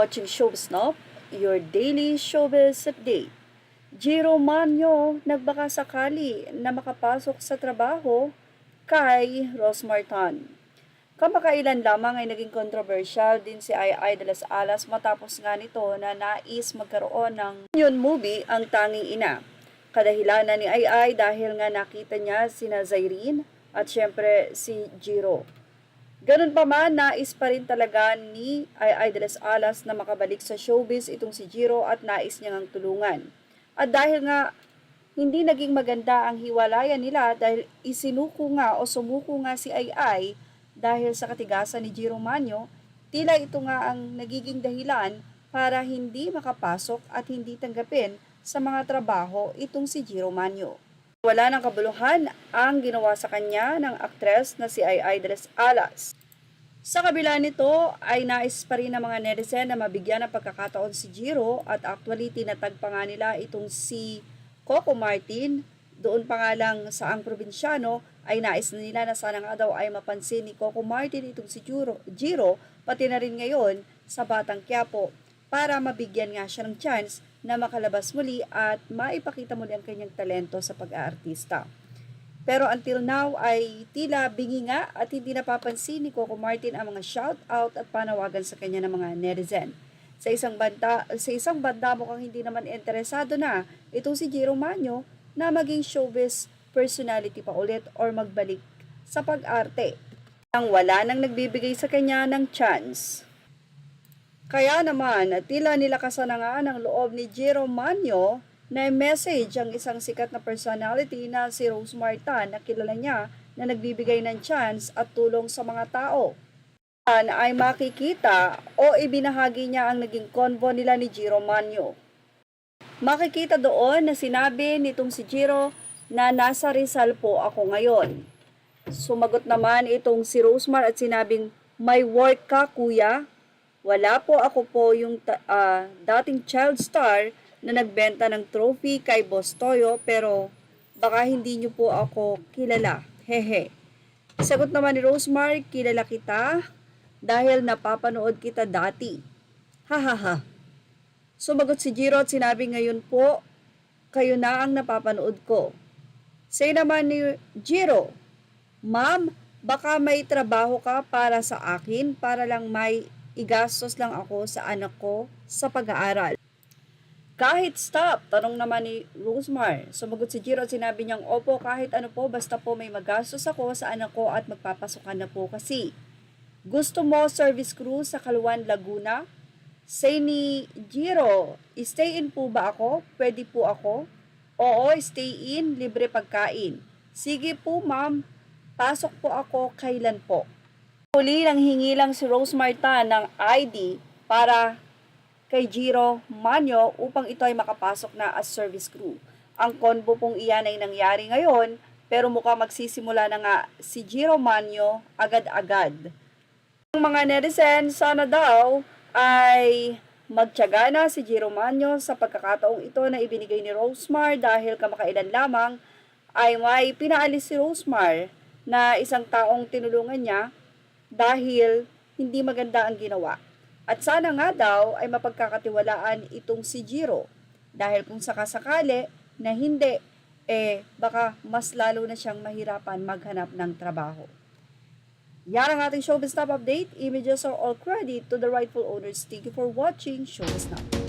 watching Showbiz Now, your daily showbiz update. Jiro Manyo nagbaka sakali na makapasok sa trabaho kay Rosmar Tan. Kamakailan lamang ay naging controversial din si Ai de las Alas matapos nga nito na nais magkaroon ng union movie ang tanging ina. Kadahilanan ni Ai dahil nga nakita niya sina Zyrene at syempre si Jiro. Ganun pa man, nais pa rin talaga ni Ai de las Alas na makabalik sa showbiz itong si Jiro at nais niyang tulungan. At dahil nga hindi naging maganda ang hiwalayan nila dahil isinuko nga o sumuko nga si Ai dahil sa katigasan ni Jiro Manyo, tila ito nga ang nagiging dahilan para hindi makapasok at hindi tanggapin sa mga trabaho itong si Jiro Manyo. Wala ng kabuluhan ang ginawa sa kanya ng aktres na si Ai de las Alas. Sa kabila nito ay nais pa rin ng mga netizen na mabigyan ng pagkakataon si Jiro at actually tinatag pa nga nila itong si Coco Martin. Doon pa nga lang sa ang probinsyano ay nais na nila na sana nga daw ay mapansin ni Coco Martin itong si Jiro pati na rin ngayon sa Batang Quiapo para mabigyan nga siya ng chance na makalabas muli at maipakita muli ang kanyang talento sa pag-aartista. Pero until now ay tila bingi nga at hindi napapansin ni Coco Martin ang mga shout-out at panawagan sa kanya ng mga netizen. Sa isang banda mukhang hindi naman interesado na itong si Jiro Manyo na maging showbiz personality pa ulit or magbalik sa pag-arte. Nang wala nang nagbibigay sa kanya ng chance. Kaya naman, tila nilakasan na nga ng loob ni Jiro Manyo na message ang isang sikat na personality na si Rosmar Tan na kilala niya na nagbibigay ng chance at tulong sa mga tao. Tan ay makikita o ibinahagi niya ang naging convo nila ni Jiro Manyo. Makikita doon na sinabi nitong si Jiro na nasa Rizal po ako ngayon. Sumagot naman itong si Rosmar at sinabing, "May work ka kuya? Wala po, ako po yung dating child star na nagbenta ng trophy kay Boss Toyo pero baka hindi niyo po ako kilala. Hehe." Sagot naman ni Rosmar, "Kilala kita dahil napapanood kita dati. Hahaha." Sumagot si Jiro at sinabi, "Ngayon po, kayo na ang napapanood ko." Say naman ni Jiro, "Ma'am, baka may trabaho ka para sa akin para lang may igastos lang ako sa anak ko sa pag-aaral." "Kahit stop," tanong naman ni Rosmar. Sumagot si Jiro at sinabi niyang, "Opo, kahit ano po, basta po may magastos ako sa anak ko at magpapasukan na po kasi. Gusto mo service crew sa Kaluan, Laguna?" Say ni Jiro, "Stay in po ba ako? Pwede po ako?" "Oo, stay in, libre pagkain." "Sige po ma'am, pasok po ako, kailan po?" Huli nang hingi lang si Rosmar Tan ng ID para kay Jiro Manyo upang ito ay makapasok na as service crew. Ang convo pong iyan ay nangyari ngayon pero mukhang magsisimula na nga si Jiro Manyo agad-agad. Ang mga netizen sana daw ay magtiyaga na si Jiro Manyo sa pagkakataong ito na ibinigay ni Rosmar dahil kamakailan lamang ay may pinaalis si Rosmar na isang taong tinulungan niya dahil hindi maganda ang ginawa. At sana nga daw ay mapagkakatiwalaan itong si Jiro dahil kung sakasakali na hindi, baka mas lalo na siyang mahirapan maghanap ng trabaho. Yan ang ating Showbiz Top Update. Images are all credit to the rightful owners. Thank you for watching Showbiz Now.